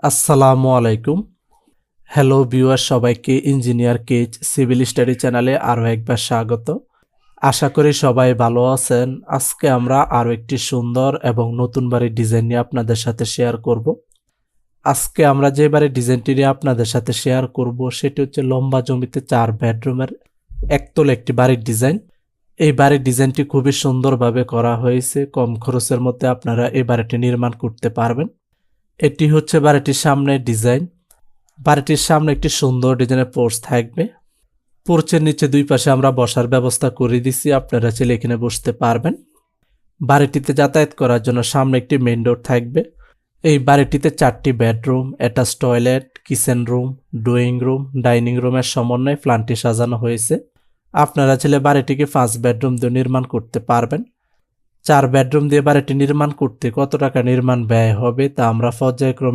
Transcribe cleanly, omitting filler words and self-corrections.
আসসালামু আলাইকুম। Hello viewer, সবাইকে ইঞ্জিনিয়ার কেজ সিভিল স্টাডি চ্যানেলে আরও একবার স্বাগত। আশা করি সবাই ভালো আছেন। আজকে আমরা আরও একটি সুন্দর এবং নতুন বাড়ির ডিজাইন নিয়ে আপনাদের সাথে শেয়ার করব। আজকে আমরা যে বাড়ির ডিজাইনটি নিয়ে আপনাদের সাথে শেয়ার করব সেটি হচ্ছে লম্বা জমিতে 4 বেডরুমের একতলা একটি বাড়ির ডিজাইন। এই বাড়ির ডিজাইনটি খুবই সুন্দরভাবে করা হয়েছে। কম খরচের মধ্যে আপনারা এই বাড়িটি নির্মাণ করতে পারবেন। এটি হচ্ছে বাড়িটির সামনের ডিজাইন। বাড়িটির সামনে একটি সুন্দর ডিজাইনের পোর্চ থাকবে। পোর্চের নিচে দুই পাশে আমরা বসার ব্যবস্থা করে দিছি, আপনারা চাইলে এখানে বসতে পারবেন। বাড়িটিতে যাতায়াত করার জন্য সামনে একটি মেইন ডোর থাকবে। এই বাড়িটিতে 4টি bedroom, attach toilet, kitchen room, drawing room, dining রুমের সমন্বয়ে প্ল্যানটি সাজানো হয়েছে। আপনারা চাইলে বাড়িটিকে 5 বেডরুম দিয়ে নির্মাণ করতে পারবেন। 4 বেডরুম দিয়ে বাড়িটি নির্মাণ করতে কত টাকা নির্মাণ ব্যয় হবে তা আমরা পর্যায়ক্রমে